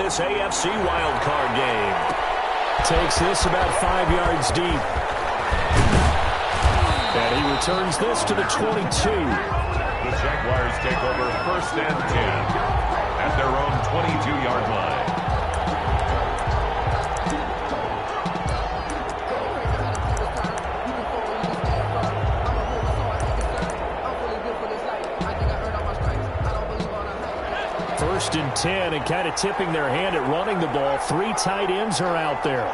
this AFC wildcard game. Takes this about 5 yards deep. And he returns this to the 22. The Jaguars take over 1st and 10 at their own 22-yard line. First and 10, and kind of tipping their hand at running the ball. 3 tight ends are out there.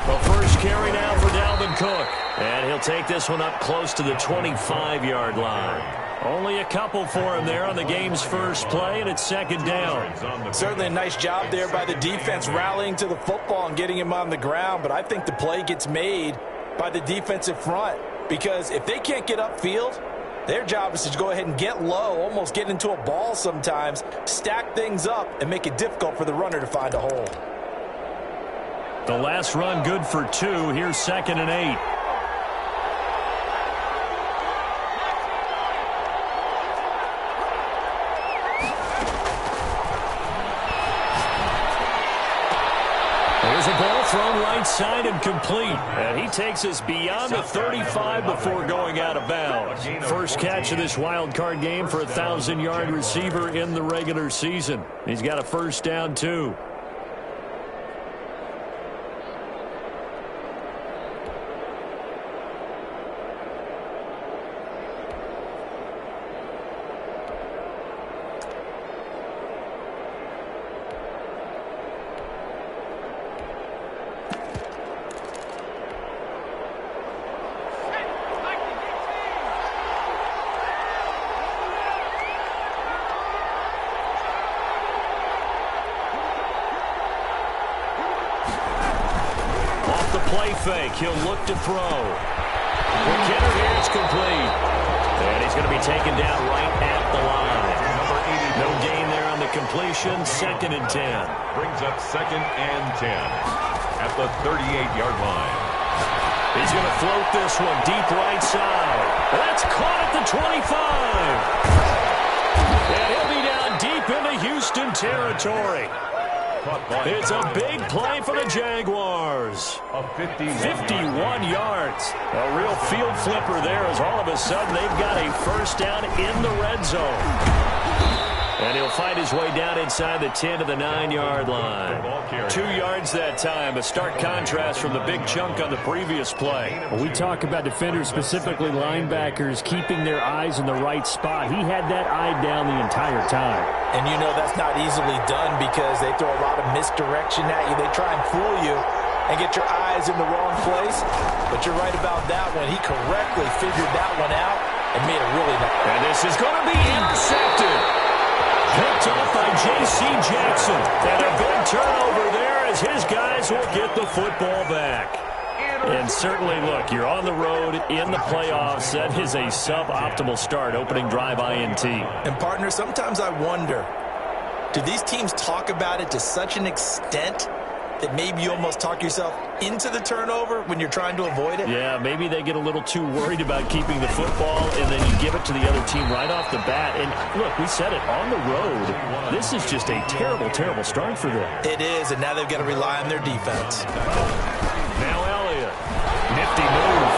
The first carry now for Dalvin Cook. And he'll take this one up close to the 25-yard line. Only a couple for him there on the game's first play, and it's 2nd down. Certainly a nice job there by the defense rallying to the football and getting him on the ground. But I think the play gets made by the defensive front, because if they can't get upfield, their job is to go ahead and get low, almost get into a ball sometimes, stack things up, and make it difficult for the runner to find a hole. The last run good for 2. Here's 2nd and 8. There's a ball thrown right side and complete. And he takes us beyond the 35 before going out of bounds. First catch of this wild card game for a 1,000-yard receiver in the regular season. He's got a first down, too. Fake. He'll look to throw. McKinnon here, it's complete. And he's going to be taken down right at the line. No gain there on the completion. 2nd and 10. Brings up 2nd and 10 at the 38-yard line. He's going to float this one deep right side. That's caught at the 25. And he'll be down deep into Houston territory. It's a big play for the Jaguars. 51 yards. A real field flipper there, as all of a sudden they've got a first down in the red zone. And he'll find his way down inside the 10 to the 9-yard line. 2 yards that time. A stark contrast from the big chunk on the previous play. Well, we talk about defenders, specifically linebackers, keeping their eyes in the right spot. He had that eye down the entire time. And you know that's not easily done, because they throw a lot of misdirection at you. They try and fool you and get your eyes in the wrong place. But you're right about that one. He correctly figured that one out and made it really nice. And this is going to be intercepted. Picked off by J.C. Jackson. And a big turnover there as his guys will get the football back. And certainly, look, you're on the road in the playoffs. That is a suboptimal start, opening drive INT. And, partner, sometimes I wonder, do these teams talk about it to such an extent that maybe you almost talk yourself into the turnover when you're trying to avoid it? Yeah, maybe they get a little too worried about keeping the football, and then you give it to the other team right off the bat. And, look, we said it, on the road, this is just a terrible, terrible start for them. It is, and now they've got to rely on their defense. Now Elliott. Nifty move.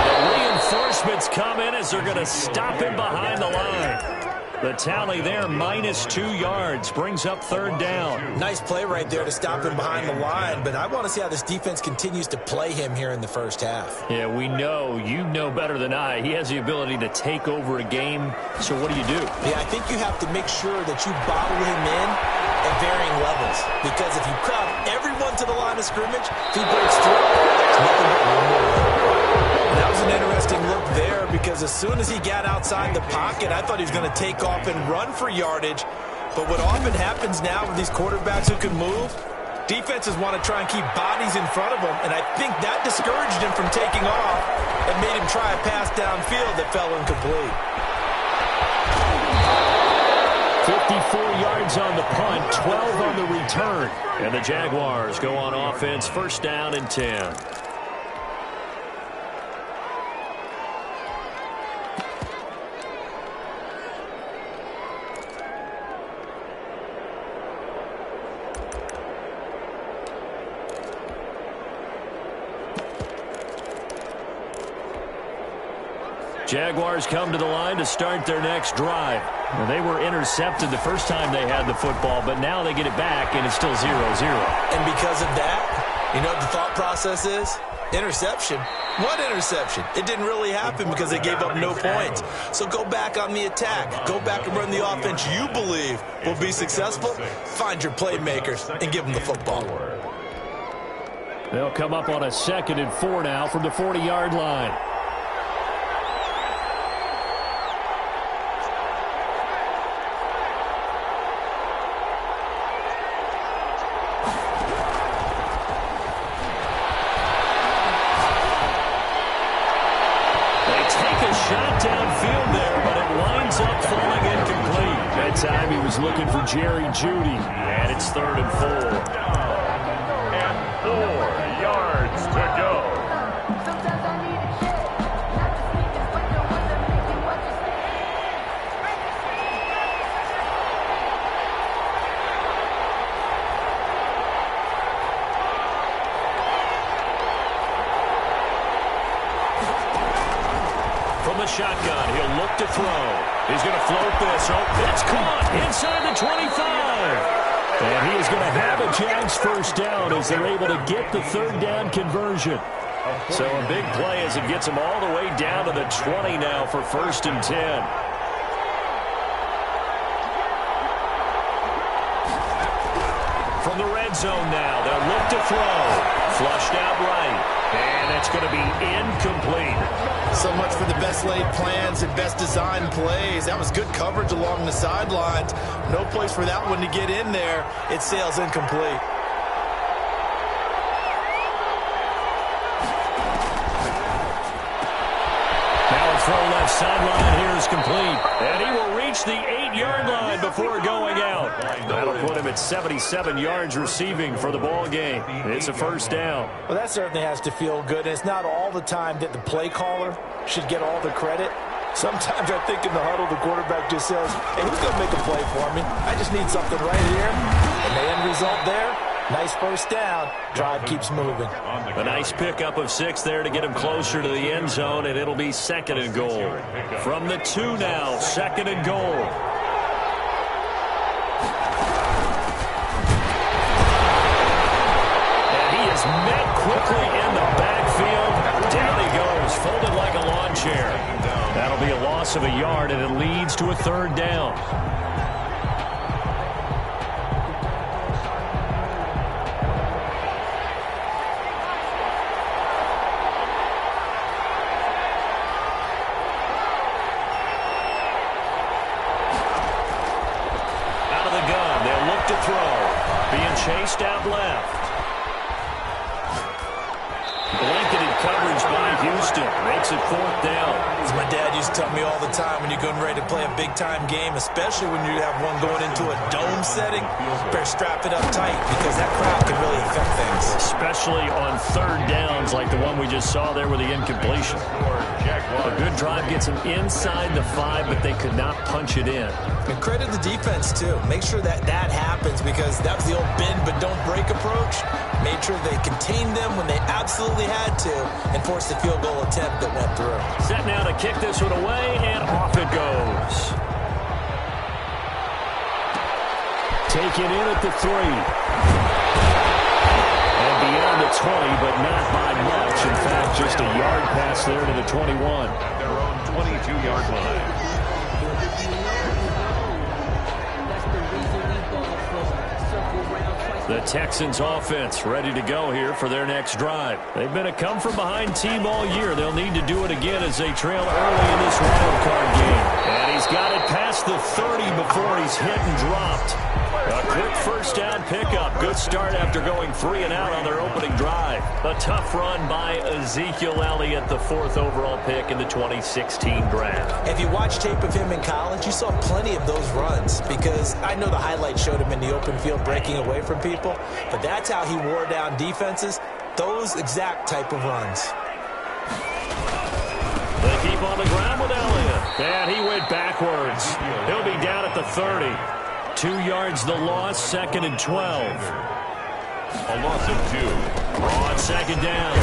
And the reinforcements come in as they're going to stop him behind the line. The tally there, -2 yards, brings up 3rd down. Nice play right there to stop him behind the line, but I want to see how this defense continues to play him here in the first half. Yeah, we know, you know better than I, he has the ability to take over a game, so what do you do? Yeah, I think you have to make sure that you bottle him in at varying levels, because if you crowd everyone to the line of scrimmage, if he breaks through, it's nothing but one more. That was an interesting look there, because as soon as he got outside the pocket, I thought he was going to take off and run for yardage. But what often happens now with these quarterbacks who can move, defenses want to try and keep bodies in front of them, and I think that discouraged him from taking off and made him try a pass downfield that fell incomplete. 54 yards on the punt, 12 on the return. And the Jaguars go on offense, 1st down and 10. Jaguars come to the line to start their next drive. Well, they were intercepted the first time they had the football, but now they get it back, and it's still 0-0. And because of that, you know what the thought process is? Interception. What interception? It didn't really happen because they gave up no points. So go back on the attack. Go back and run the offense you believe will be successful. Find your playmakers and give them the football. They'll come up on a 2nd and 4 now from the 40-yard line. Shot downfield there, but it winds up falling incomplete. That time he was looking for Jerry Jeudy. And it's 3rd and 4. And 4 yards to go. Shotgun. He'll look to throw. He's going to float this. Oh, it's caught inside the 25. And he is going to have a Jags first down as they're able to get the 3rd down conversion. So a big play as it gets him all the way down to the 20 now for 1st and 10. From the red zone now, they'll look to throw. Flushed out right. And it's going to be incomplete. So much for the best laid plans and best design plays. That was good coverage along the sidelines. No place for that one to get in there. It sails incomplete. Now a throw left sideline here is complete. And he will reach the 8-yard line before going out. That'll put him at 77 yards receiving for the ball game. It's a 1st down. Well, that certainly has to feel good. It's not all the time that the play caller should get all the credit. Sometimes I think in the huddle, the quarterback just says, hey, who's going to make a play for me? I just need something right here. And the end result there, nice 1st down. Drive keeps moving. A nice pickup of 6 there to get him closer to the end zone, and it'll be 2nd and goal. From the 2 now, 2nd and goal. And he is met quickly in the backfield. Down he goes, folded like a lawn chair. That'll be a loss of a yard, and it leads to a 3rd down. Out of the gun, they'll look to throw. Being chased out left. Blanketed coverage by Houston. Makes it 4th down. As my dad used to tell me all the time, when you're getting ready to play a big-time game, especially when you have one going into a dome setting, better strap it up tight because that crowd can really affect things. Especially on 3rd downs like the one we just saw there with the incompletion. A good drive gets them inside the 5, but they could not punch it in. And credit the defense, too. Make sure that happens because that was the old bend but don't break approach. Made sure they contained them when they absolutely had to and forced the field goal attempt that went through. Set now to kick this one away, and off it goes. Taken in at the 3. And beyond the 20, but not by much. In fact, just a yard pass there to the 21. At their own 22-yard line. The Texans offense ready to go here for their next drive. They've been a come-from-behind team all year. They'll need to do it again as they trail early in this wild card game. And he's got it past the 30 before he's hit and dropped. A quick 1st down pickup. Good start after going 3 and out on their opening drive. A tough run by Ezekiel Elliott, the 4th overall pick in the 2016 draft. If you watch tape of him in college, you saw plenty of those runs because I know the highlights showed him in the open field breaking away from people, but that's how he wore down defenses, those exact type of runs. They keep on the ground with Elliott. And he went backwards. He'll be down at the 30. 2 yards the loss, 2nd and 12. A loss of 2. On second down,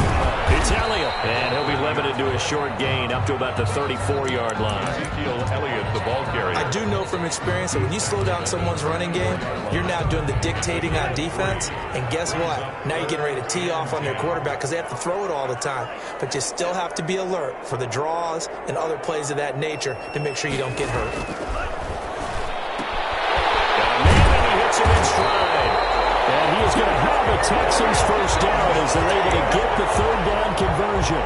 it's Elliott. And he'll be limited to a short gain up to about the 34-yard line. Ezekiel Elliott, the ball carrier. I do know from experience that when you slow down someone's running game, you're now doing the dictating on defense. And guess what? Now you're getting ready to tee off on their quarterback because they have to throw it all the time. But you still have to be alert for the draws and other plays of that nature to make sure you don't get hurt. And he hits him in stride. And he is going to have the Texans first down as they're able to get the third down conversion.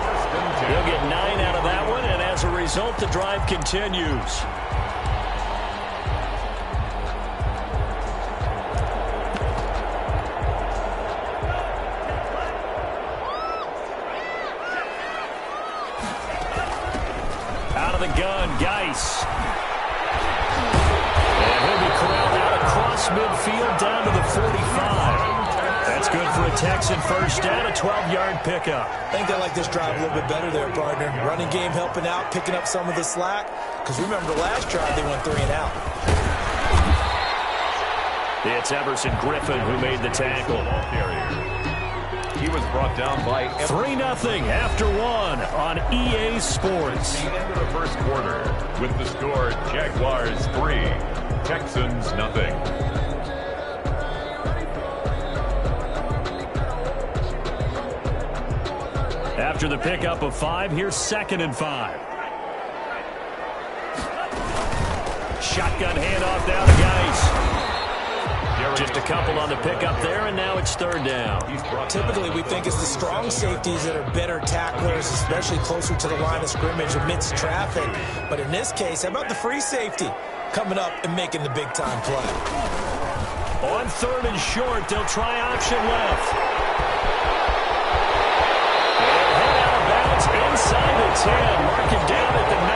They'll get 9 out of that one, and as a result, the drive continues. Out of the gun, Geis. And he'll be corralled out across midfield down to the 45. That's good for a Texan first down, a 12-yard pickup. I think they like this drive a little bit better there, partner. Running game helping out, picking up some of the slack. Because remember, the last drive, they went 3 and out. It's Everson Griffin who made the tackle. He was brought down by 3-0 after 1 on EA Sports. the end of the first quarter with the score Jaguars 3, Texans 0. After the pickup of 5, here's 2nd and 5. Shotgun handoff down to Geis. Just a couple on the pickup there, and now it's 3rd down. Typically, we think it's the strong safeties that are better tacklers, especially closer to the line of scrimmage amidst traffic. But in this case, how about the free safety coming up and making the big-time play? On 3rd and short, they'll try option left. Inside the 10, mark it down at the 9.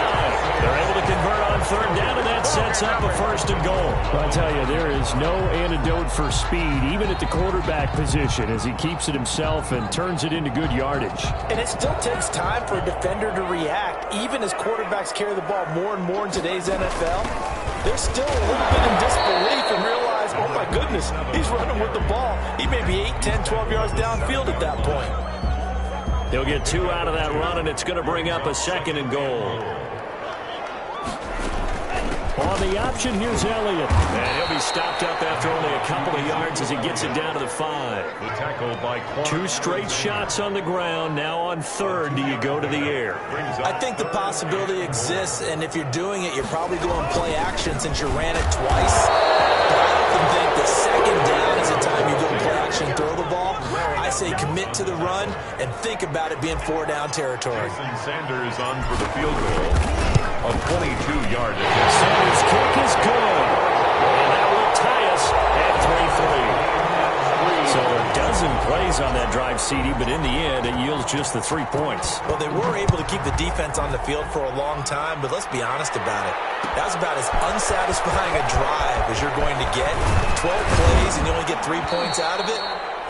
They're able to convert on 3rd down, and that sets up a 1st and goal. Well, I tell you, there is no antidote for speed, even at the quarterback position, as he keeps it himself and turns it into good yardage. And it still takes time for a defender to react, even as quarterbacks carry the ball more and more in today's NFL. They're still a little bit in disbelief and realize, oh my goodness, he's running with the ball. He may be 8, 10, 12 yards downfield at that point. He'll get 2 out of that run, and it's going to bring up a 2nd and goal. On the option, here's Elliott. And he'll be stopped up after only a couple of yards as he gets it down to the 5. The tackle by Clark. 2 straight shots on the ground. Now on 3rd, do you go to the air? I think the possibility exists, and if you're doing it, you're probably going play action since you ran it twice. But I often think that 2nd down is the time you go play action and throw the ball. I say commit to the run and think about it being 4-down territory. Sanders on for the field goal. A 22-yard attempt. Sanders' kick is good. And that will tie us at 3-3. So a dozen plays on that drive, CD, but in the end, it yields just the 3 points. Well, they were able to keep the defense on the field for a long time, but let's be honest about it. That was about as unsatisfying a drive as you're going to get. 12 plays and you only get 3 points out of it.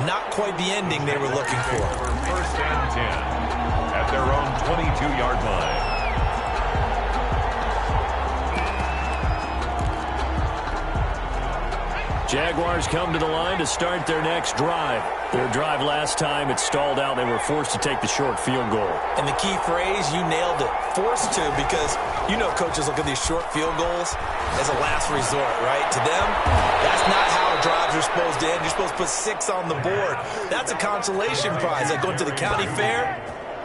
Not quite the ending they were looking for. 1st and 10 at their own 22-yard line. Jaguars come to the line to start their next drive. Their drive last time, it stalled out. They were forced to take the short field goal. And the key phrase, you nailed it. Forced to, because you know coaches look at these short field goals as a last resort, right? To them, that's not how drives are supposed to end. You're supposed to put 6 on the board. That's a consolation prize. Like going to the county fair,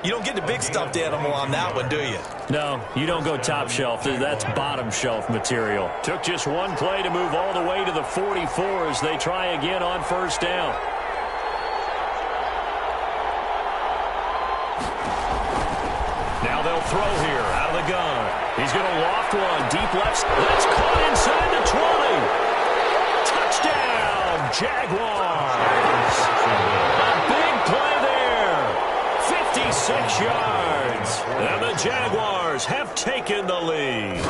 you don't get the big stuffed animal on that one, do you? No, you don't go top shelf. That's bottom shelf material. Took just 1 play to move all the way to the 44 as they try again on 1st down. Now they'll throw here out of the gun. He's going to loft one deep left. That's caught inside the 20. Touchdown, Jaguars. A big play there. 56 yards. And the Jaguars have taken the lead.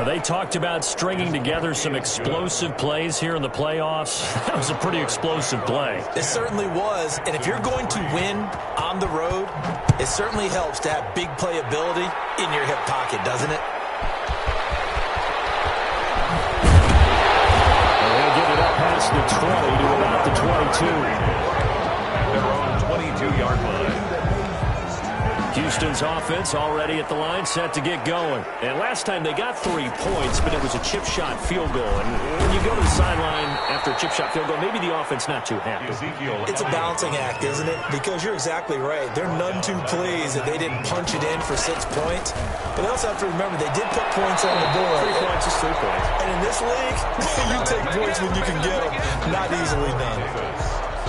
They talked about stringing together some explosive plays here in the playoffs. That was a pretty explosive play. It certainly was. And if you're going to win on the road, it certainly helps to have big playability in your hip pocket, doesn't it? They'll get it up past the 22. At their own 22-yard line. Houston's offense already at the line, set to get going. And last time they got 3 points, but it was a chip shot field goal. And when you go to the sideline after a chip shot field goal, maybe the offense not too happy. It's a balancing act, isn't it? Because you're exactly right. They're none too pleased that they didn't punch it in for 6 points. But they also have to remember they did put points on the board. 3 points is 3 points. And in this league, you take points when you can get them. Not easily done.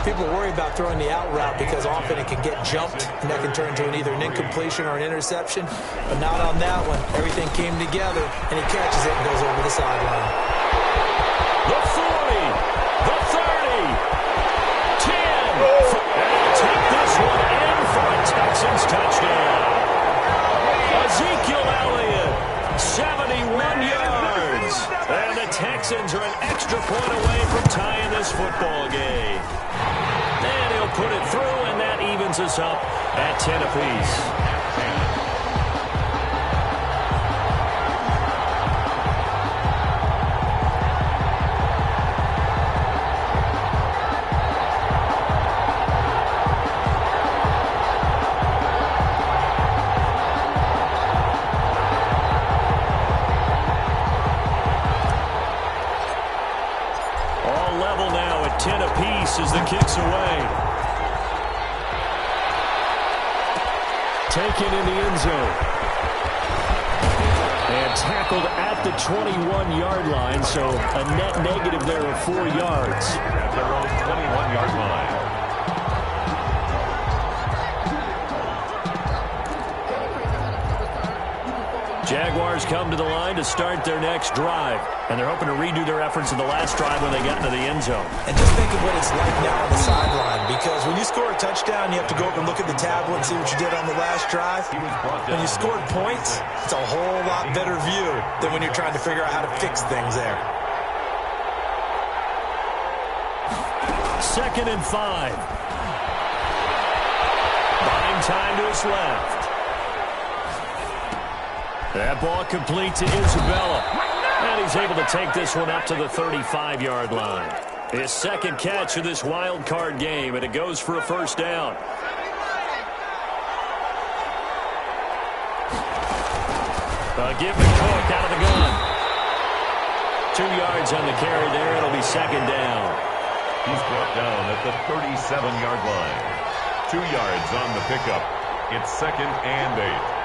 People worry about throwing the out route because often it can get jumped, and that can turn into either an incompletion or an interception. But not on that one. Everything came together, and he catches it and goes over the sideline. The 40, the 30, 10. And take this one in for a Texans touchdown. Ezekiel Elliott, 71 yards. And the Texans are an extra point away from tying this football game. And he'll put it through, and that evens us up at 10 apiece. All level now at 10 apiece as the kick's away. Taken in the end zone. And tackled at the 21-yard line, so a net negative there of 4 yards. At their own 21-yard line. Jaguars come to the line to start their next drive. And they're hoping to redo their efforts in the last drive when they got into the end zone. And just think of what it's like now on the sideline, because when you score a touchdown, you have to go up and look at the tablet and see what you did on the last drive. When you scored points, it's a whole lot better view than when you're trying to figure out how to fix things there. 2nd and 5. Buying time to his left. That ball complete to Isabella. And he's able to take this one up to the 35-yard line. His second catch of this wild card game, and it goes for a first down. Give the Cook out of the gun. 2 yards on the carry there. It'll be second down. He's brought down at the 37-yard line. 2 yards on the pickup. It's 2nd and 8.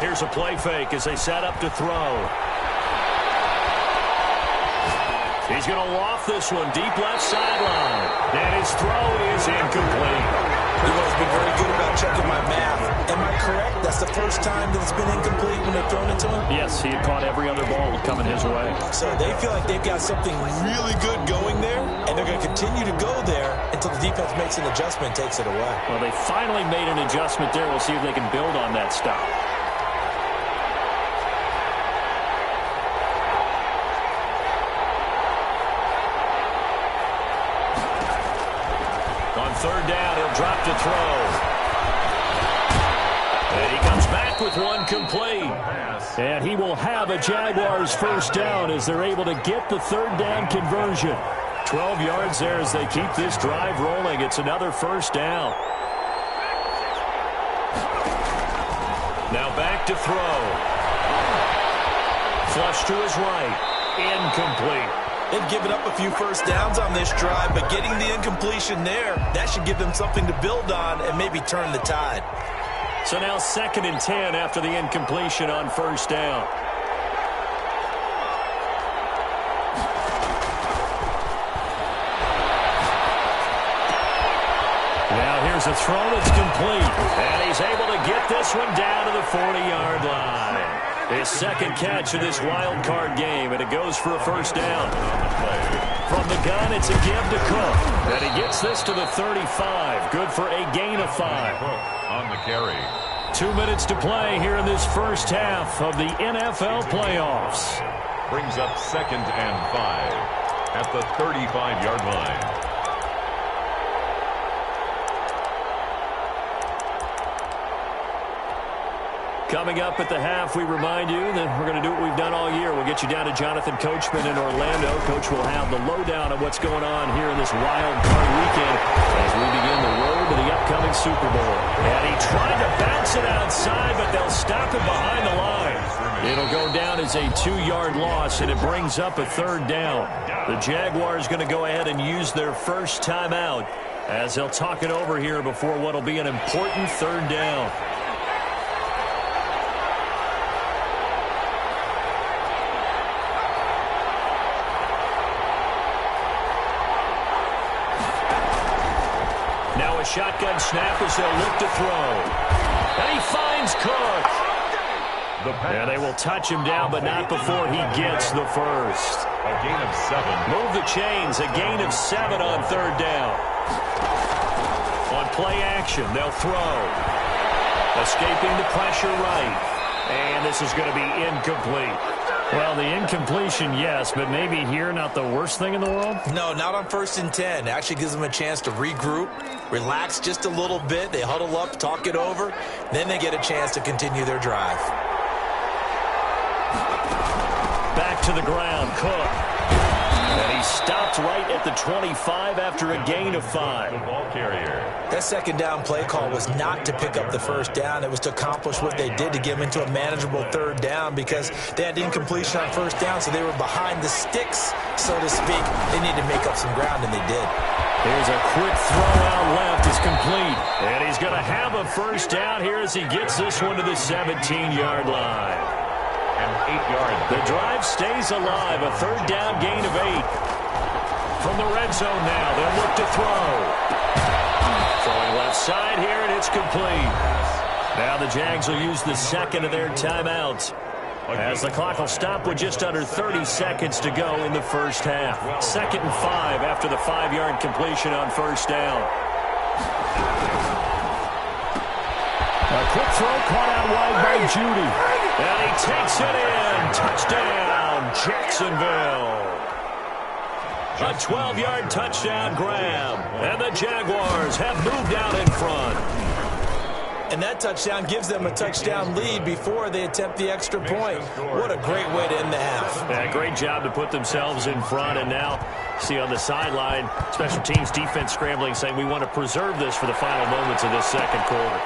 Here's a play fake as they set up to throw. He's going to loft this one deep left sideline. And his throw is incomplete. We've always been very good about checking my math. Am I correct? That's the first time that it's been incomplete when they've thrown it to him? Yes, he had caught every other ball coming his way. So they feel like they've got something really good going there, and they're going to continue to go there until the defense makes an adjustment and takes it away. Well, they finally made an adjustment there. We'll see if they can build on that stop. On 3rd down, he'll drop to throw. And he comes back with one complete. And he will have a Jaguars first down as they're able to get the 3rd down conversion. 12 yards there as they keep this drive rolling. It's another first down. Now back to throw. Flush to his right. Incomplete. They've given up a few first downs on this drive, but getting the incompletion there, that should give them something to build on and maybe turn the tide. So now 2nd and 10 after the incompletion on first down. Now here's a throw that's complete. And he's able to get this one down to the 40-yard line. His second catch of this wild card game, and it goes for a first down. From the gun, it's a give to Cook. And he gets this to the 35. Good for a gain of 5. On the carry. 2 minutes to play here in this first half of the NFL playoffs. Brings up 2nd and 5 at the 35-yard line. Coming up at the half, we remind you that we're going to do what we've done all year. We'll get you down to Jonathan Coachman in Orlando. Coach will have the lowdown of what's going on here in this wild card weekend as we begin the road to the upcoming Super Bowl. And he tried to bounce it outside, but they'll stop him behind the line. It'll go down as a 2-yard loss, and it brings up a 3rd down. The Jaguars going to go ahead and use their first timeout as they'll talk it over here before what will be an important 3rd down. Now a shotgun snap as they'll look to throw. And he finds Cook. And they will touch him down, but not before he gets the first. A gain of 7. Move the chains. A gain of 7 on 3rd down. On play action, they'll throw. Escaping the pressure right. And this is going to be incomplete. Well, the incompletion, yes, but maybe here not the worst thing in the world? No, not on 1st and 10. Actually gives them a chance to regroup, relax just a little bit. They huddle up, talk it over. Then they get a chance to continue their drive. Back to the ground, Cook. And he stopped right at the 25 after a gain of 5. The ball carrier. That 2nd down play call was not to pick up the 1st down. It was to accomplish what they did to get them into a manageable 3rd down because they had incompletion on 1st down, so they were behind the sticks, so to speak. They needed to make up some ground, and they did. Here's a quick throw out left. It's complete. And he's going to have a 1st down here as he gets this one to the 17-yard line. And 8 yards. The drive stays alive. A 3rd down gain of 8. From the red zone now, they'll look to throw. Throwing left side here, and it's complete. Now the Jags will use the 2nd of their timeouts as the clock will stop with just under 30 seconds to go in the 1st half. 2nd and 5 after the 5-yard completion on 1st down. A quick throw caught out wide by Judy. And he takes it in. Touchdown, Jacksonville. A 12-yard touchdown grab. And the Jaguars have moved out in front. And that touchdown gives them a touchdown lead before they attempt the extra point. What a great way to end the half. Yeah, great job to put themselves in front. And now, see on the sideline, special teams defense scrambling, saying we want to preserve this for the final moments of this 2nd quarter.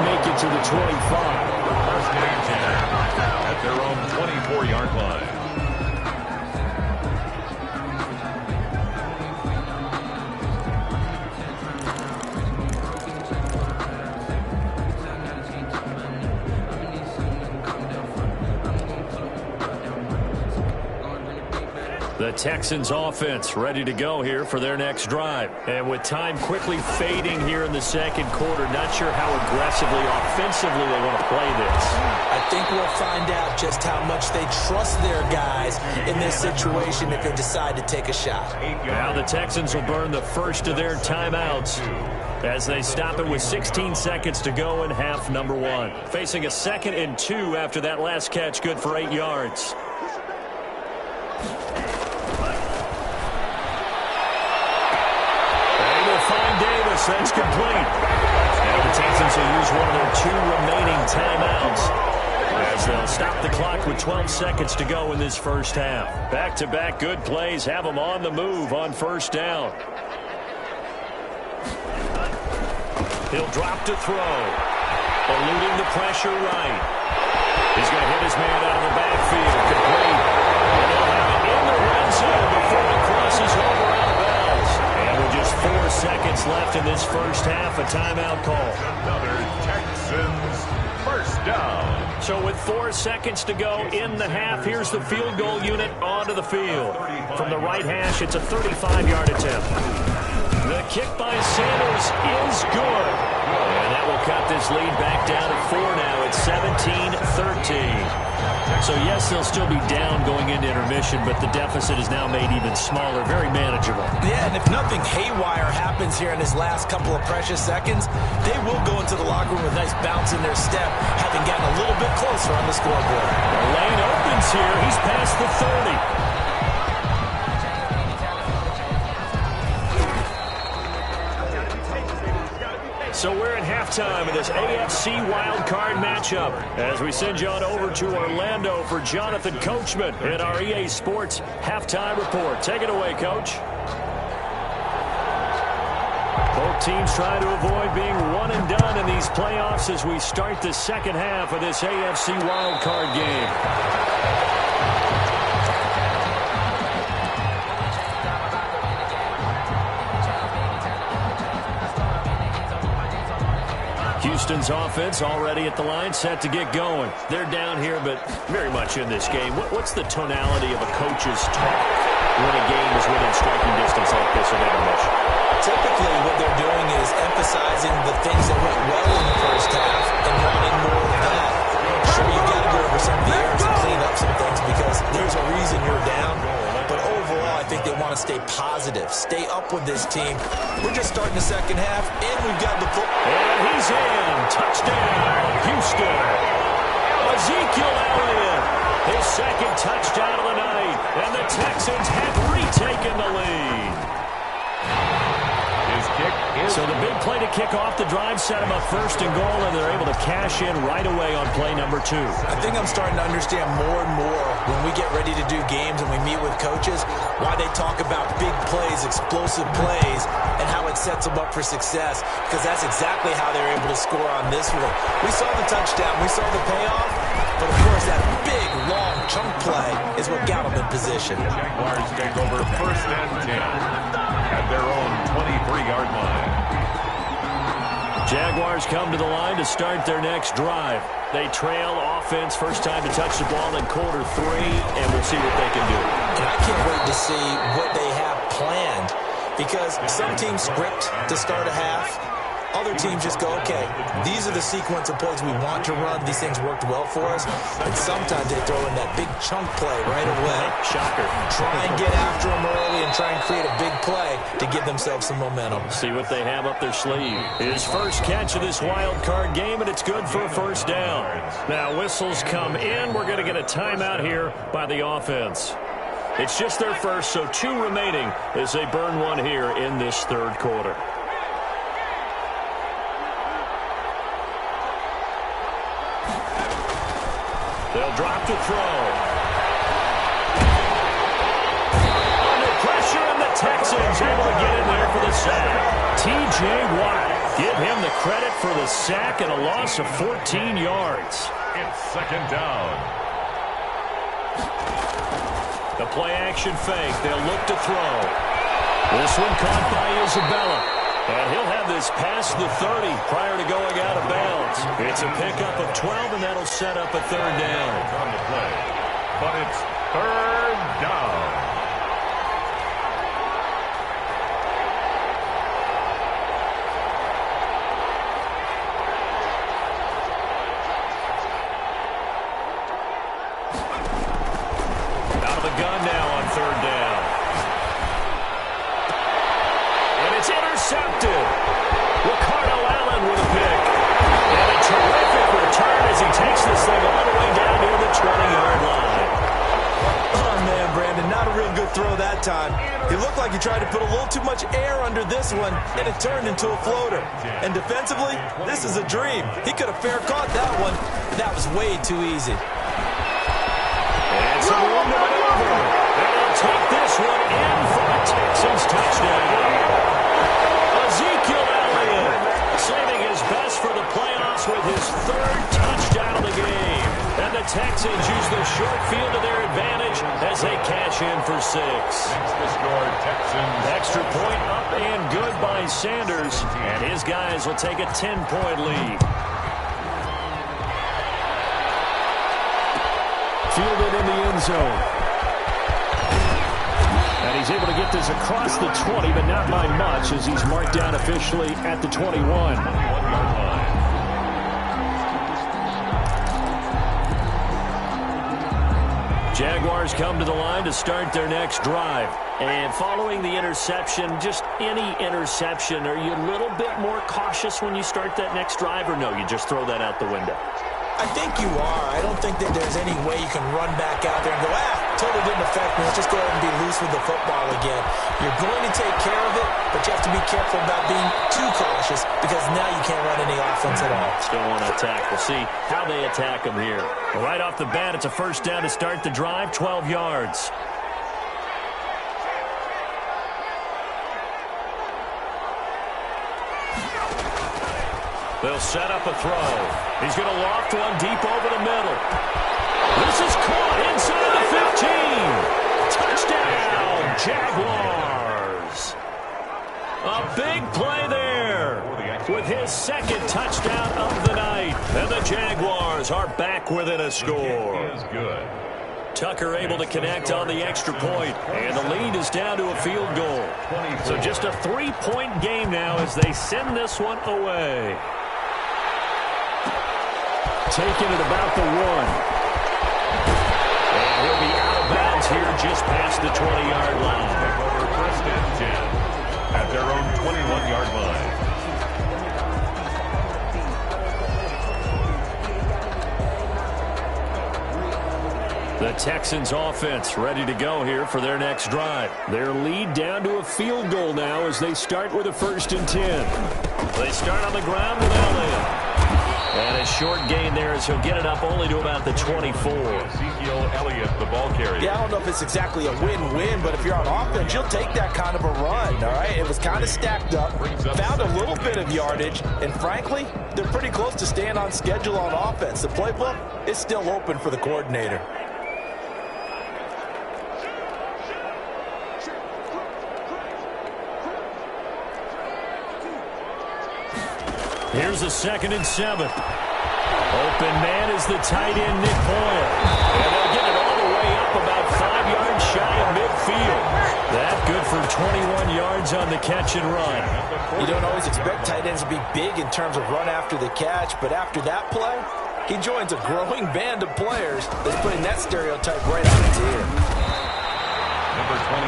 Make it to the 25. First and 10 at their own 24-yard line. The Texans offense ready to go here for their next drive. And with time quickly fading here in the 2nd quarter, not sure how aggressively, offensively they want to play this. I think we'll find out just how much they trust their guys in this situation if they decide to take a shot. Now the Texans will burn the 1st of their timeouts as they stop it with 16 seconds to go in half number 1. Facing a 2nd and 2 after that last catch, good for 8 yards. That's complete. And the Texans will use one of their 2 remaining timeouts as they'll stop the clock with 12 seconds to go in this 1st half. Back-to-back good plays have them on the move on 1st down. He'll drop to throw. Eluding the pressure right. He's going to hit his man out of the backfield. Complete. And he'll have it in the red zone before he crosses over out of bounds. And with just 4 seconds left in this 1st half, a timeout call. Another Texans 1st down. So with 4 seconds to go in the half, here's the field goal unit onto the field. From the right hash, it's a 35-yard attempt. The kick by Sanders is good. And that will cut this lead back down to 4 now. It's 17-13. So, yes, they'll still be down going into intermission, but the deficit is now made even smaller, very manageable. Yeah, and if nothing haywire happens here in his last couple of precious seconds, they will go into the locker room with a nice bounce in their step, having gotten a little bit closer on the scoreboard. The lane opens here. He's past the 30. So we're in halftime of this AFC wildcard matchup as we send you on over to Orlando for Jonathan Coachman in our EA Sports halftime report. Take it away, Coach. Both teams trying to avoid being one and done in these playoffs as we start the second half of this AFC wildcard game. Houston's offense already at the line, set to get going. They're down here, but very much in this game. What's the tonality of a coach's talk when a game is within striking distance like this at intermission? Typically, what they're doing is emphasizing the things that went well in the first half and wanting more of that. Sure, you've got to go over some of the errors and clean up some things because there's a reason you're down. But overall, I think they want to stay positive, stay up with this team. We're just starting the second half, and we've got the football. And he's in. Touchdown, Houston. Ezekiel Elliott, his second touchdown of the night, and the Texans have retaken the lead. So the big play to kick off the drive set them up first and goal, and they're able to cash in right away on play number 2. I think I'm starting to understand more and more when we get ready to do games and we meet with coaches why they talk about big plays, explosive plays, and how it sets them up for success, because that's exactly how they're able to score on this one. We saw the touchdown, we saw the payoff, but of course that big, long chunk play is what got them in position. Jaguars take over first and 10 at their own 23-yard line. Jaguars come to the line to start their next drive. They trail offense, first time to touch the ball in quarter 3, and we'll see what they can do. And I can't wait to see what they have planned, because some teams script to start a half. Other teams just go, okay, these are the sequence of plays we want to run. These things worked well for us. And sometimes they throw in that big chunk play right away. Shocker. Try and get after them early and try and create a big play to give themselves some momentum. See what they have up their sleeve. His first catch of this wild card game, and it's good for a first down. Now, whistles come in. We're going to get a timeout here by the offense. It's just their first, so 2 remaining as they burn one here in this third quarter. They'll drop to throw. Under pressure, and the Texans able to get in there for the sack. T.J. Watt, give him the credit for the sack and a loss of 14 yards. It's second down. The play-action fake. They'll look to throw. This one caught by Isabella. And he'll have this past the 30 prior to going out of bounds. It's a pickup of 12, and that'll set up a third down. On the play, but it's third down. Out of the gun now on third down. And it's intercepted. Ricardo Allen with a pick. And a terrific return as he takes this thing all the way down near the 20-yard line. Oh, man, Brandon, not a real good throw that time. He looked like he tried to put a little too much air under this one, and it turned into a floater. And defensively, this is a dream. He could have fair caught that one. That was way too easy. And some room to maneuver. And they'll take this one in for a Texans touchdown. Ezekiel Elliott saving his best for the playoffs with his third touchdown of the game. And the Texans use the short field to their advantage as they cash in for 6. Next to score, Texans. Extra point up and good by Sanders. And his guys will take a 10-point lead. Fielded in the end zone. And he's able to get this across the 20, but not by much as he's marked down officially at the 21. Jaguars come to the line to start their next drive. And following the interception, just any interception, are you a little bit more cautious when you start that next drive, or no, you just throw that out the window? I think you are. I don't think that there's any way you can run back out there and go, totally didn't affect me. Let's just go ahead and be loose with the football again. You're going to take care of it, but you have to be careful about being too cautious because now you can't run any offense at all. Still want to attack. We'll see how they attack them here. Well, right off the bat, it's a first down to start the drive, 12 yards. They'll set up a throw. He's going to loft one deep over the middle. This is caught inside the 15. Touchdown, Jaguars. A big play there with his second touchdown of the night. And the Jaguars are back within a score. Is good. Tucker able to connect on the extra point, and the lead is down to a field goal. So just a 3-point game now as they send this one away. Taking it about the 1. And he'll be out of bounds here just past the 20-yard line. First and 10 at their own 21-yard line. The Texans offense ready to go here for their next drive. Their lead down to a field goal now as they start with a 1st and 10. They start on the ground with Elliott. And a short gain there as he'll get it up only to about the 24. Ezekiel Elliott, the ball carrier. Yeah, I don't know if it's exactly a win-win, but if you're on offense, you'll take that kind of a run, all right? It was kind of stacked up, found a little bit of yardage, and frankly, they're pretty close to staying on schedule on offense. The playbook is still open for the coordinator. Here's a 2nd and 7. Open man is the tight end, Nick Boyle. And they'll get it all the way up about 5 yards shy of midfield. That good for 21 yards on the catch and run. You don't always expect tight ends to be big in terms of run after the catch, but after that play, he joins a growing band of players that's putting that stereotype right on its ear.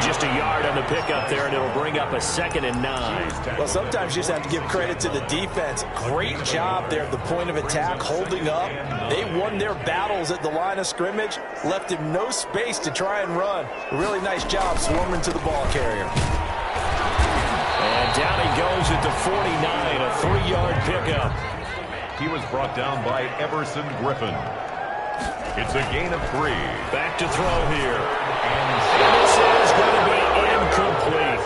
Just a yard on the pickup there, and it'll bring up a 2nd and 9. Well, sometimes you just have to give credit to the defense. Great job there at the point of attack, holding up. They won their battles at the line of scrimmage, left him no space to try and run. A really nice job swarming to the ball carrier. And down he goes at the 49, a 3-yard pickup. He was brought down by Everson Griffin. It's a gain of 3. Back to throw here. And this is going to be incomplete.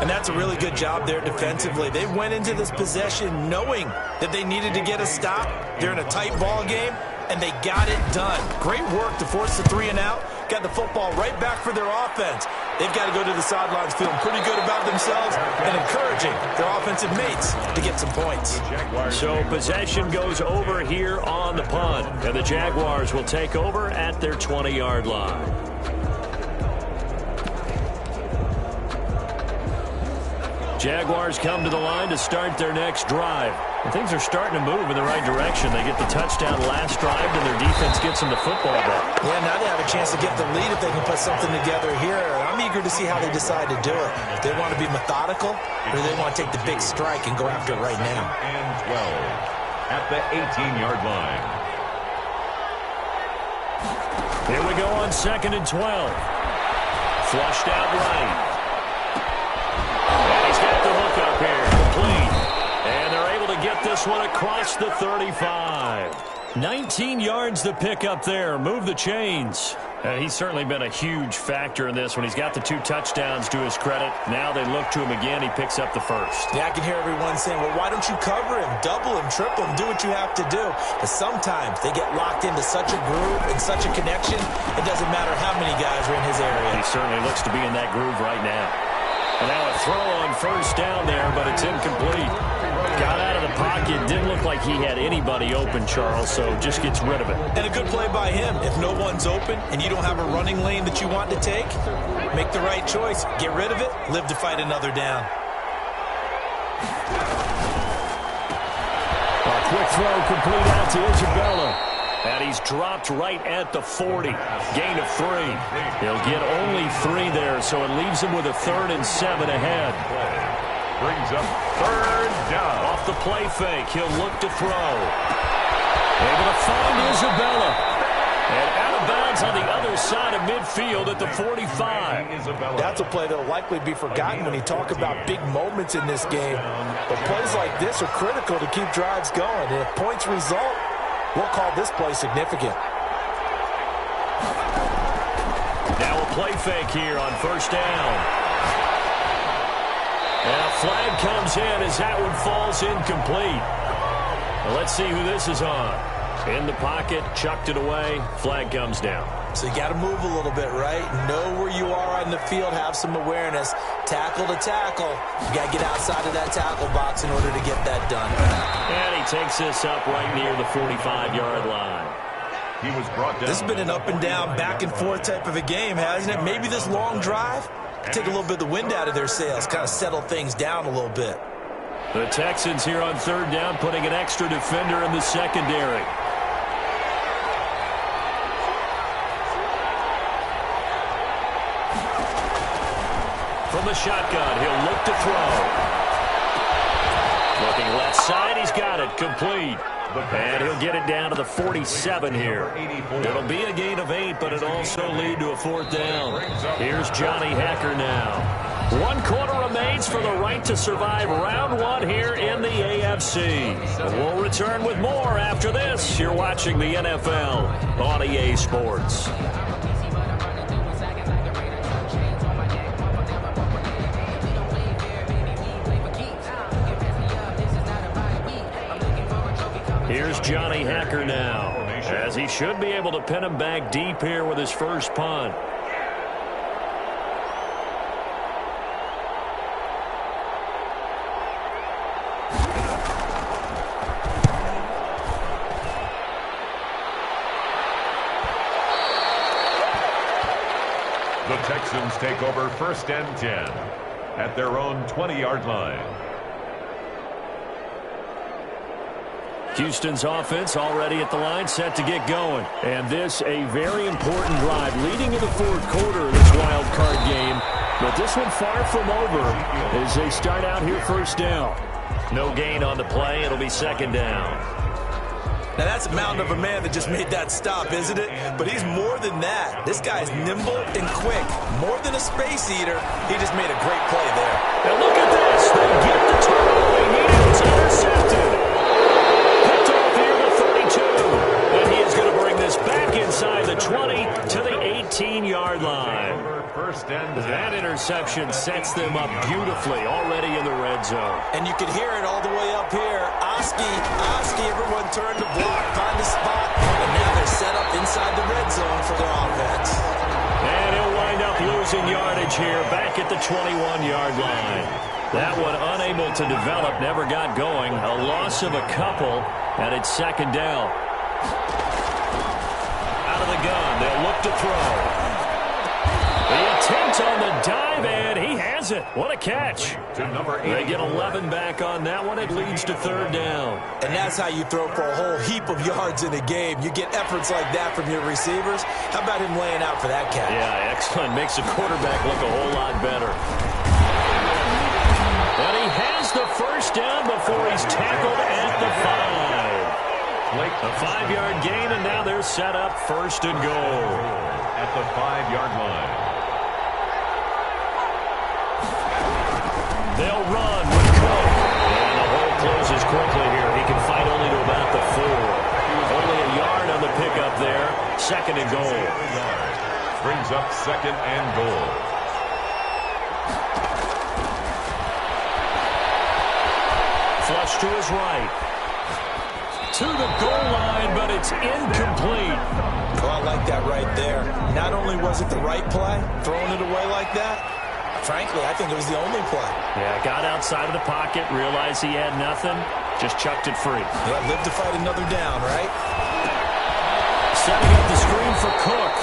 And that's a really good job there defensively. They went into this possession knowing that they needed to get a stop. They're in a tight ball game, and they got it done. Great work to force the 3 and out. Got the football right back for their offense. They've got to go to the sidelines feeling pretty good about themselves and encouraging their offensive mates to get some points. So possession goes over here on the punt, and the Jaguars will take over at their 20-yard line. Jaguars come to the line to start their next drive. And things are starting to move in the right direction. They get the touchdown last drive, and their defense gets them the football back. Yeah, now they have a chance to get the lead if they can put something together here. I'm eager to see how they decide to do it. If they want to be methodical, or do they want to take the big strike and go after it right now? And 12 at the 18-yard line. Here we go on 2nd and 12. Flushed out right. And he's got the hook up here, complete. And they're able to get this one across the 35. 19 yards to pick up there. Move the chains. And he's certainly been a huge factor in this when he's got the 2 touchdowns to his credit. Now they look to him again. He picks up the 1st. Yeah, I can hear everyone saying, well, why don't you cover him, double him, triple him, do what you have to do. But sometimes they get locked into such a groove and such a connection, it doesn't matter how many guys are in his area. He certainly looks to be in that groove right now. And now a throw on 1st down there, but it's incomplete. Got out of the pocket. Didn't look like he had anybody open, Charles, so just gets rid of it. And a good play by him. If no one's open and you don't have a running lane that you want to take, make the right choice. Get rid of it. Live to fight another down. A quick throw complete out to Isabella. And he's dropped right at the 40. Gain of 3. He'll get only 3 there, so it leaves him with a 3rd and 7 ahead. Brings up 3rd down. Off the play fake, he'll look to throw. Able to find Isabella. And out of bounds It's on the other side of midfield at the 45. That's a play that will likely be forgotten when you talk about big moments in this game. But plays like this are critical to keep drives going. And if points result, we'll call this play significant. Now a play fake here on first down. And a flag comes in as that one falls incomplete. Well, let's see who this is on. In the pocket, chucked it away, flag comes down. So you got to move a little bit, right? Know where you are on the field, have some awareness. Tackle to tackle. You got to get outside of that tackle box in order to get that done. And he takes this up right near the 45-yard line. He was brought down. This has been an up and down, back and forth type of a game, hasn't it? Maybe this long drive take a little bit of the wind out of their sails, kind of settle things down a little bit. The Texans here on third down, putting an extra defender in the secondary. From the shotgun, he'll look to throw. Looking left side, he's got it, complete. And he'll get it down to the 47 here. It'll be a gain of 8, but it'll also lead to a fourth down. Here's Johnny Hacker now. 1 quarter remains for the right to survive round 1 here in the AFC. We'll return with more after this. You're watching the NFL on EA Sports. Here's Johnny Hacker now, as he should be able to pin him back deep here with his first punt. The Texans take over 1st and 10 at their own 20-yard line. Houston's offense already at the line, set to get going. And this a very important drive leading in the fourth quarter of this wild card game. But this one far from over as they start out here first down. No gain on the play. It'll be second down. Now that's a mountain of a man that just made that stop, isn't it? But he's more than that. This guy's nimble and quick. More than a space eater, he just made a great play there. Now look at this. They get the turnover they need. It's intercepted. Back inside the 20 to the 18-yard line. That interception sets them up beautifully already in the red zone. And you can hear it all the way up here. Oski, everyone turned to block, find a spot, and now they're set up inside the red zone for their offense. And he'll wind up losing yardage here back at the 21-yard line. That one unable to develop, never got going. A loss of a couple, and it's second down. Out of the gun, they'll look to throw. The attempt on the dive, and he has it. What a catch. They get 11 back on that one. It leads to third down. And that's how you throw for a whole heap of yards in a game. You get efforts like that from your receivers. How about him laying out for that catch? Yeah, excellent. Makes the quarterback look a whole lot better. And he has the first down before he's tackled at the 5. A 5-yard gain, and now they're set up first and goal. At the 5-yard line. They'll run with Cook. And the hole closes quickly here. He can fight only to about the 4. Only a yard on the pickup there. Second and goal. Brings up second and goal. Flush to his right. To the goal line, but it's incomplete. Oh, I like that right there. Not only was it the right play, throwing it away like that, frankly, I think it was the only play. Yeah, got outside of the pocket, realized he had nothing, just chucked it free. Yeah, live to fight another down, right? Setting up the screen for Cook.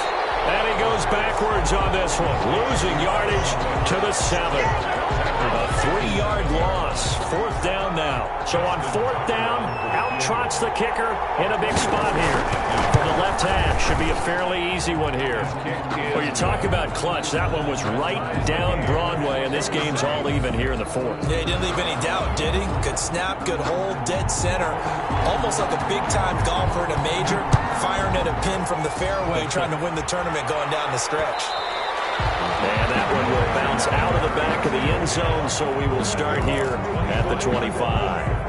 And he goes backwards on this one, losing yardage to the 7. A 3-yard loss. Fourth down now. So on fourth down, out trots the kicker in a big spot here. From the left hash, should be a fairly easy one here. Well, you talk about clutch. That one was right down Broadway, and this game's all even here in the fourth. Yeah, he didn't leave any doubt, did he? Good snap, good hold, dead center. Almost like a big-time golfer in a major, firing at a pin from the fairway trying to win the tournament going down the stretch. And that one will bounce out of the back of the end zone, so we will start here at the 25.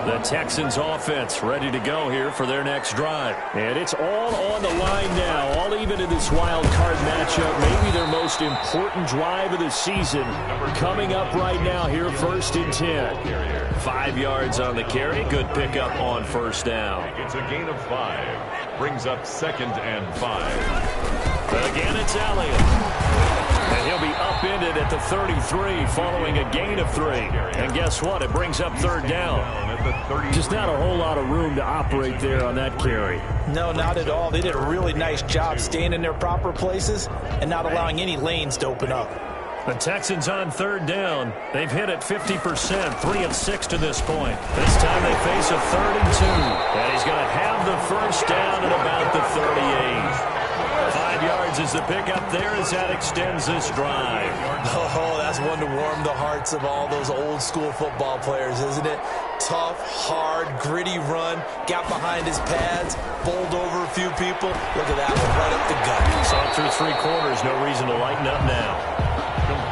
The Texans offense ready to go here for their next drive. And it's all on the line now, all even in this wild card matchup. Maybe their most important drive of the season coming up right now here, 1st and 10. 5 yards on the carry. Good pickup on first down. It's a gain of 5. Brings up 2nd and 5. Again, it's Elliott. And he'll be upended at the 33 following a gain of 3. And guess what? It brings up 3rd down. Just not a whole lot of room to operate there on that carry. No, not at all. They did a really nice job staying in their proper places and not allowing any lanes to open up. The Texans on 3rd down. They've hit it 50%, 3 of 6 to this point. This time they face a 3rd and 2. And he's going to have the first down at about the 38. 5 yards is the pickup there as that extends this drive. Oh, that's one to warm the hearts of all those old school football players, isn't it? Tough, hard, gritty run, got behind his pads, bowled over a few people. Look at that one, right up the gut. Saw through 3 quarters, no reason to lighten up now.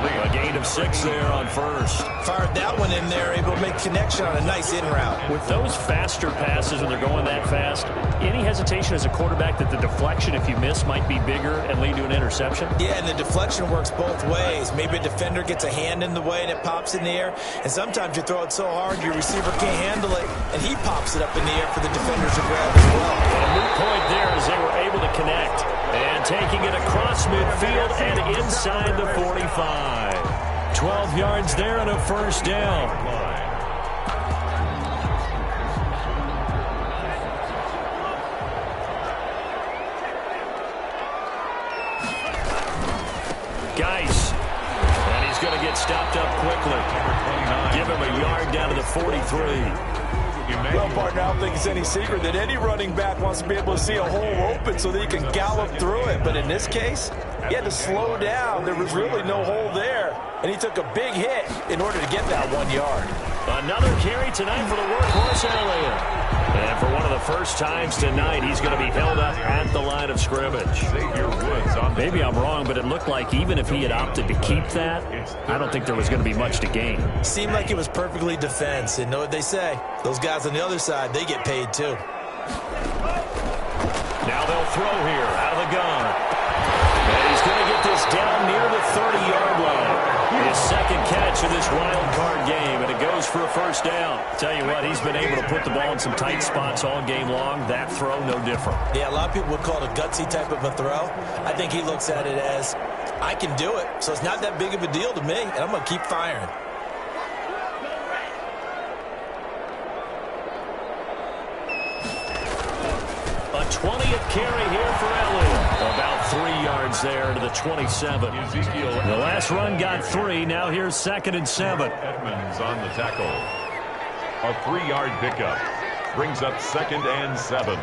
A gain of 6 there on first. Fired that one in there, able to make connection on a nice in route. With those faster passes, when they're going that fast, any hesitation as a quarterback that the deflection, if you miss, might be bigger and lead to an interception? Yeah, and the deflection works both ways. Maybe a defender gets a hand in the way and it pops in the air. And sometimes you throw it so hard your receiver can't handle it, and he pops it up in the air for the defenders to grab as well. A moot point there as they were able to connect. And taking it across midfield and inside the 45. 12 yards there and a first down. Geis. And he's going to get stopped up quickly. Give him a yard down to the 43. Well, partner, I don't think it's any secret that any running back wants to be able to see a hole open so that he can gallop through it. But in this case, he had to slow down. There was really no hole there. And he took a big hit in order to get that 1 yard. Another carry tonight for the workhorse Elliott. And for one of the first times tonight, he's going to be held up at the line of scrimmage. Maybe I'm wrong, but it looked like even if he had opted to keep that, I don't think there was going to be much to gain. Seemed like it was perfectly defense. And know what they say? Those guys on the other side, they get paid too. Now they'll throw here out of the gun. And he's going to get this down near the 30-yard line. His second catch of this wild card game, and it goes for a first down. Tell you what, he's been able to put the ball in some tight spots all game long. That throw, no different. Yeah, a lot of people would call it a gutsy type of a throw. I think he looks at it as, I can do it, so it's not that big of a deal to me, and I'm going to keep firing. A 20th carry here for Elliott. About 3 yards there to the 27. The last run got 3. Now here's 2nd and 7. Edmonds on the tackle. A 3-yard pickup. Brings up 2nd and 7.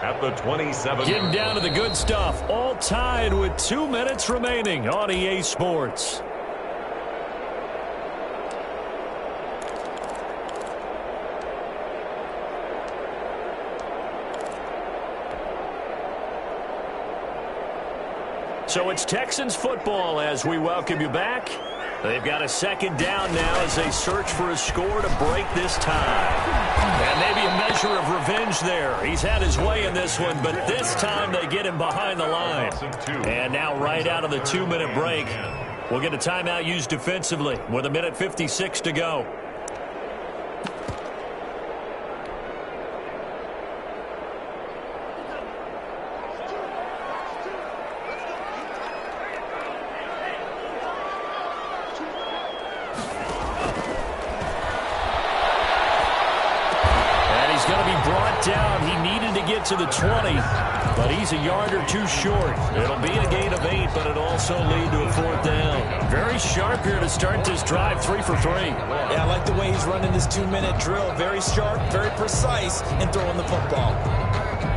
At the 27. Getting down to the good stuff. All tied with 2 minutes remaining on EA Sports. So it's Texans football as we welcome you back. They've got a 2nd down now as they search for a score to break this tie. And maybe a measure of revenge there. He's had his way in this one, but this time they get him behind the line. And now right out of the 2-minute break, we'll get a timeout used defensively with 1:56 to go. Down. He needed to get to the 20, but he's a yard or 2 short. It'll be a gain of 8, but it'll also lead to a 4th down. Very sharp here to start this drive, 3 for 3. Yeah, I like the way he's running this 2-minute drill. Very sharp, very precise in throwing the football.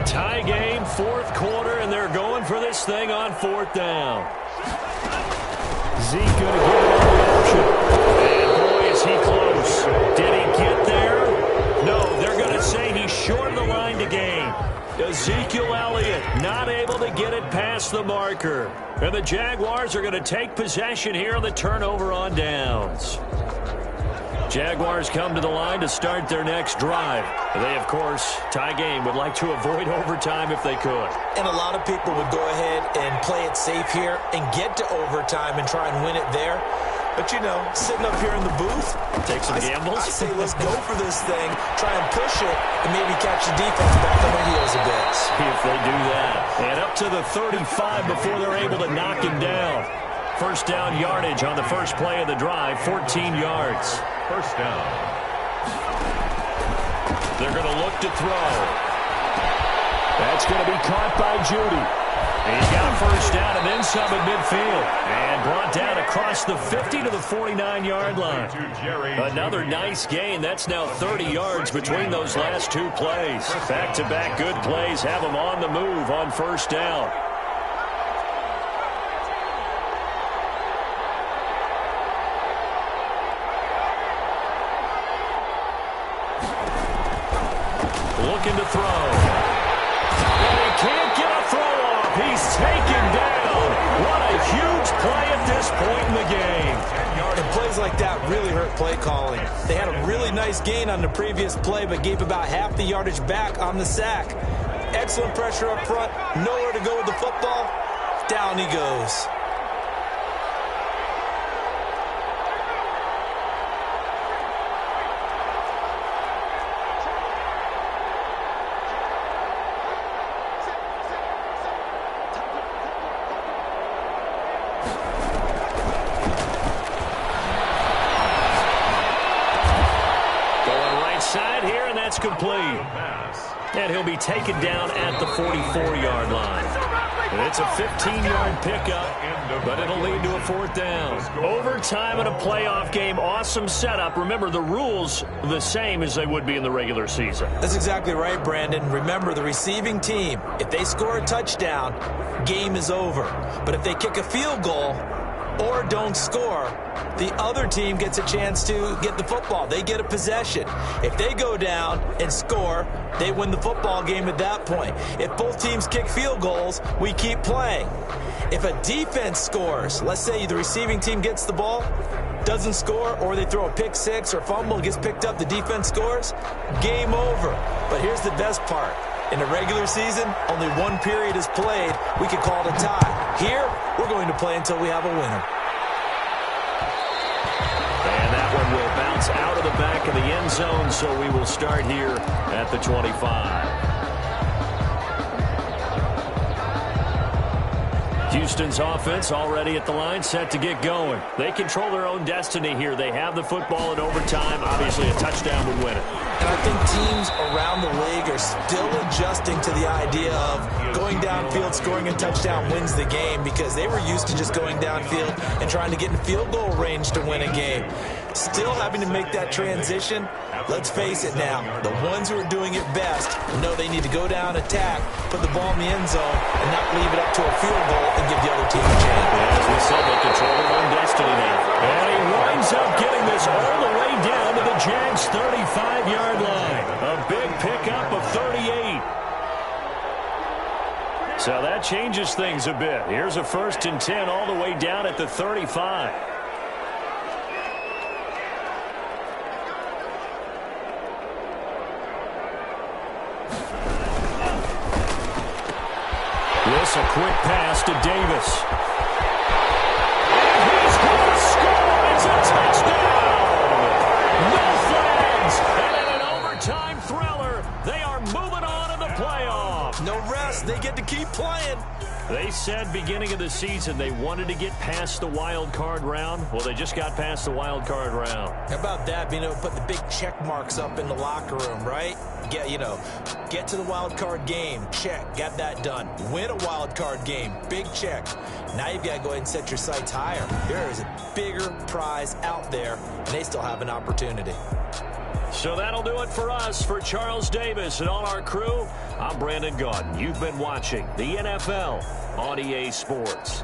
Tie game, 4th quarter, and they're going for this thing on 4th down. Zeke going to give it all the option. And boy, is he close. Did he get there? No, they're going to say he's short 9 to gain. Ezekiel Elliott not able to get it past the marker. And the Jaguars are going to take possession here on the turnover on downs. Jaguars come to the line to start their next drive. They, of course, tie game, would like to avoid overtime if they could. And a lot of people would go ahead and play it safe here and get to overtime and try and win it there. But, you know, sitting up here in the booth, take some gambles. I say let's go for this thing, try and push it, and maybe catch the defense back on their heels a bit. See if they do that. And up to the 35 before they're able to knock him down. First down yardage on the first play of the drive, 14 yards. First down. They're going to look to throw. That's going to be caught by Judy. He's got a first down and then some at midfield. And brought down across the 50 to the 49-yard line. Another nice gain. That's now 30 yards between those last two plays. Back-to-back good plays have them on the move on first down. Looking to throw. And he can't get a throw off. He's taken down. What a huge play at this point in the game. And plays like that really hurt play calling. They had a really nice gain on the previous play, but gave about half the yardage back on the sack. Excellent pressure up front. Nowhere to go with the football. Down he goes. Complete. And he'll be taken down at the 44-yard line. And it's a 15-yard pickup, but it'll lead to a fourth down. Overtime in a playoff game, awesome setup. Remember, the rules the same as they would be in the regular season. That's exactly right, Brandon. Remember, the receiving team, if they score a touchdown, game is over. But if they kick a field goal or don't score, the other team gets a chance to get the football. They get a possession. If they go down and score, they win the football game at that point. If both teams kick field goals, we keep playing. If a defense scores, let's say the receiving team gets the ball, doesn't score, or they throw a pick six or fumble, gets picked up, the defense scores, game over. But here's the best part. In the regular season, only one period is played. We could call it a tie. Here, we're going to play until we have a winner. And that one will bounce out of the back of the end zone, so we will start here at the 25. Houston's offense already at the line, set to get going. They control their own destiny here. They have the football in overtime. Obviously, a touchdown would win it. And I think teams around the league are still adjusting to the idea of going downfield, scoring a touchdown wins the game, because they were used to just going downfield and trying to get in field goal range to win a game. Still having to make that transition. Let's face it now, the ones who are doing it best know they need to go down, attack, put the ball in the end zone, and not leave it up to a field goal and give the other team a chance. As we said, they control their own destiny now. And he winds up getting this all the way down to the Jags' 35-yard line. A big pickup of 38. So that changes things a bit. Here's a 1st and 10 all the way down at the 35. This a quick pass to Davis. And he's going to score. It's a touchdown. No flags. And in an overtime thriller, they are moving on in the playoff. No rest. They get to keep playing. They said beginning of the season they wanted to get past the wild card round. Well, they just got past the wild card round. How about that? Being able to put the big check marks up in the locker room, right? Get to the wild card game. Check. Got that done. Win a wild card game. Big check. Now you've got to go ahead and set your sights higher. There is a bigger prize out there, and they still have an opportunity. So that'll do it for us. For Charles Davis and all our crew, I'm Brandon Gaudin. You've been watching the NFL on EA Sports.